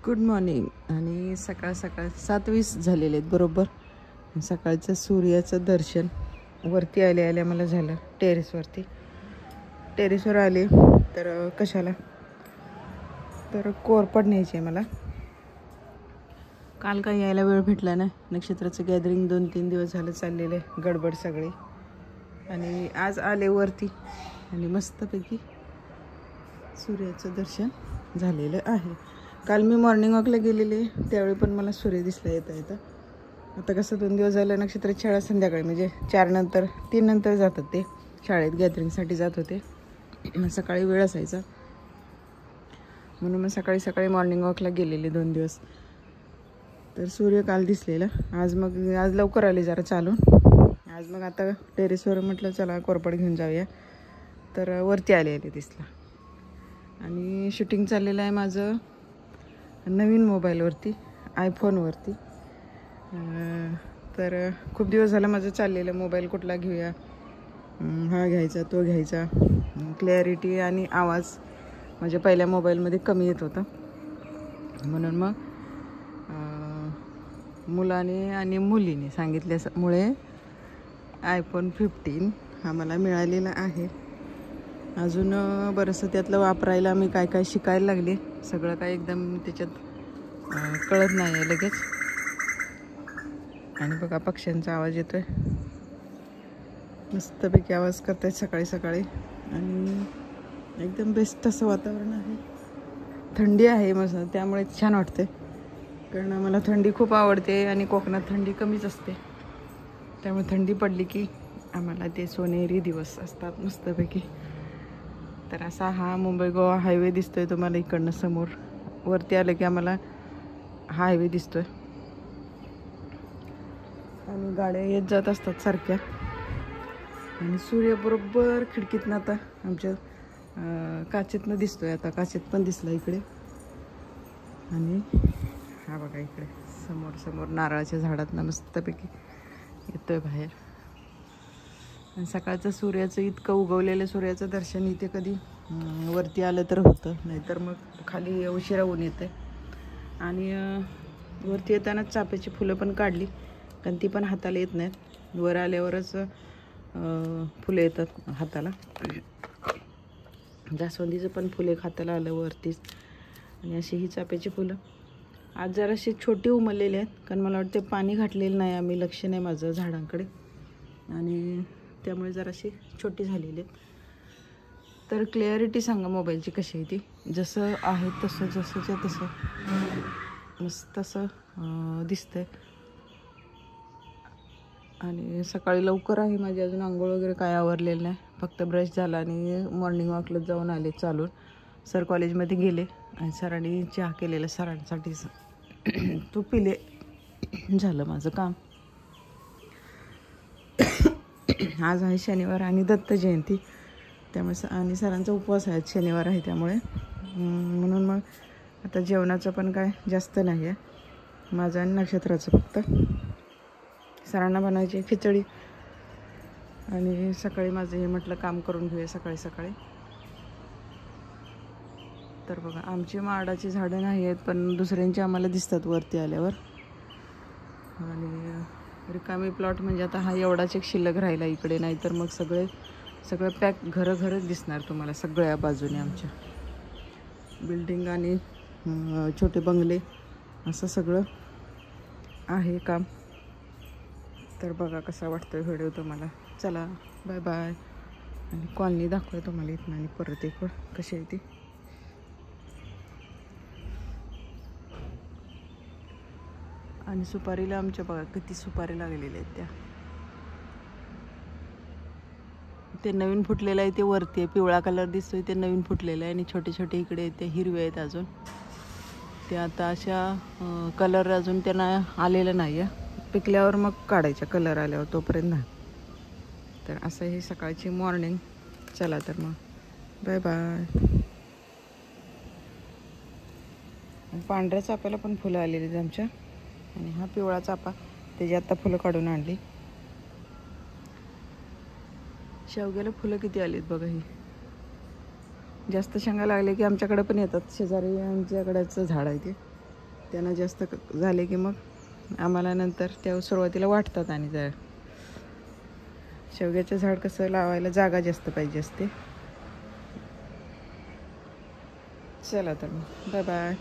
Good morning. आणि सकाळ 7:20 झालेले आहेत बरोबर. सकाळचं सूर्याचं दर्शन वरती आल्या मला झालं. टेरेसवर आले तर कशाला, तर कोरपड न्यायची आहे मला. काल काही यायला वेळ भेटला ना. नक्षत्राचं गॅदरिंग 2-3 दिवस झालं चाललेलं आहे, गडबड सगळी. आणि आज आले वरती आणि मस्तपैकी सूर्याचं दर्शन झालेलं आहे. काल मी मॉर्निंग वॉकला गेलेले, त्यावेळी पण मला सूर्य दिसला येता. आता कसं 2 दिवस झालं नक्षत्राची शाळा संध्याकाळी, म्हणजे 4 नंतर 3 नंतर जातात ते शाळेत, गॅदरिंगसाठी जात होते. सकाळी वेळ असायचा म्हणून मग सकाळी मॉर्निंग वॉकला गेलेले 2 दिवस. तर सूर्य काल दिसलेला. आज लवकर आले जरा चालून. आज मग आता टेरेसवर म्हटलं चला कोरपड घेऊन जाऊया, तर वरती आले दिसला. आणि शूटिंग चाललेलं आहे माझं नवीन मोबाईलवरती, आयफोनवरती. तर खूप दिवस झालं माझं चाललेलं, मोबाईल कुठला घेऊया, हा घ्यायचा तो घ्यायचा. क्लॅरिटी आणि आवाज माझ्या पहिल्या मोबाईलमध्ये कमी येत होता, म्हणून मग मुलाने आणि मुलीने सांगितल्यामुळे iPhone 15 हा मला मिळालेला आहे. अजून बरंचसं त्यातलं वापरायला मी काय शिकायला लागले. सगळं काय एकदम त्याच्यात कळत नाही आहे लगेच. आणि बघा पक्ष्यांचा आवाज येतोय, मस्तपैकी आवाज करतायत सकाळी. आणि एकदम बेस्ट असं वातावरण आहे. थंडी आहे मस्त, त्यामुळे छान वाटते. कारण मला थंडी खूप आवडते आणि कोकणात थंडी कमीच असते, त्यामुळे थंडी पडली की आम्हाला ते सोनेरी दिवस असतात मस्तपैकी. तर असा हा मुंबई गोवा हायवे दिसतोय तुम्हाला इकडनं समोर. वरती आलं की आम्हाला हा हायवे दिसतोय आणि गाड्या येत जात असतात सारख्या. आणि सूर्य बरोबर खिडकीतनं आता आमच्या काचेतनं दिसतोय. आता काचेत पण दिसला इकडे. आणि हा बघा इकडे समोर नारळाच्या झाडातनं मस्तपैकी येतोय बाहेर. आणि सकाळचं सूर्याचं इतकं उगवलेलं सूर्याचं दर्शन इथे कधी वरती आलं तर होतं, नाहीतर मग खाली उशिरा ऊन येते. आणि वरती येताना चाफ्याची फुलं पण काढली, कारण ती पण हाताला येत नाहीत. वर आल्यावरच फुलं येतात हाताला. जास्वंदीचं पण फुले हाताला आलं वरतीच. आणि अशी ही चाफ्याची फुलं आज जराशी छोटी उमललेली आहेत, कारण मला वाटते पाणी घातलेलं नाही आम्ही, लक्ष नाही माझं झाडांकडे, आणि त्यामुळे जराशी छोटी झालेली आहेत. तर क्लॅरिटी सांगा मोबाईलची कशी आहे ती. जसं आहे तसं मस्त असं दिसतंय. आणि सकाळी लवकर आहे माझी, अजून आंघोळ वगैरे काय आवरलेलं नाही, फक्त ब्रश झाला आणि मॉर्निंग वॉकला जाऊन आले चालून. सर कॉलेजमध्ये गेले आणि सरांनी चहा केलेला सरांसाठीच तो पिले, झालं माझं काम. आज आहे शनिवार आणि दत्त जयंती, त्यामुळे आणि सरांचा उपवास आहे शनिवार आहे, त्यामुळे म्हणून मग आता जेवणाचं पण काय जास्त नाही आहे माझं आणि नक्षत्राचं. फक्त सरांना बनवायची खिचडी. आणि सकाळी माझं हे म्हटलं काम करून घेऊया सकाळी. तर बघा आमची माडाची झाडं नाही आहेत, पण दुसऱ्यांची आम्हाला दिसतात वरती आल्यावर. आणि रिकामी प्लॉट म्हणजे आता हा एवढाच एक शिल्लक राहिला इकडे, नाहीतर मग सगळं पॅक घरच दिसणार तुम्हाला सगळ्या बाजूने. आमच्या बिल्डिंग आणि छोटे बंगले असं सगळं आहे काम. तर बघा कसा वाटतोय व्हिडिओ तुम्हाला. चला बाय बाय. आणि कॉलनी दाखवूया तुम्हाला इथं आणि परत एक कशी आहे ती. आणि सुपारीला आमच्या बघा किती सुपारी लागलेल्या आहेत. ते नवीन फुटलेलं आहे, ते वरती पिवळा कलर दिसतोय, ते नवीन फुटलेलं आहे. आणि छोटे इकडे ते हिरवे आहेत अजून. ते आता अशा कलर अजून त्यांना आलेलं नाही आहे, पिकल्यावर मग काढायच्या, कलर आल्यावर, तोपर्यंत नाही. तर असं हे सकाळची मॉर्निंग. चला तर मग बाय बाय. पांढऱ्या चाफ्याला पण फुलं आलेली आहेत आमच्या. आणि हा पिवळा चाफा, त्याची आता फुलं काढून आणली. शेवग्याला फुलं किती आलीत बघा. ही जास्त शेंगा लागले की आमच्याकडे पण येतात. शेजारी आमच्याकडेचं झाड आहे ते, त्यांना जास्त झाले की मग आम्हाला नंतर त्या सुरुवातीला वाटतात. आणि जर शेवग्याचं झाड कसं लावायला जागा जास्त पाहिजे असते. चला तर मग बाय बाय.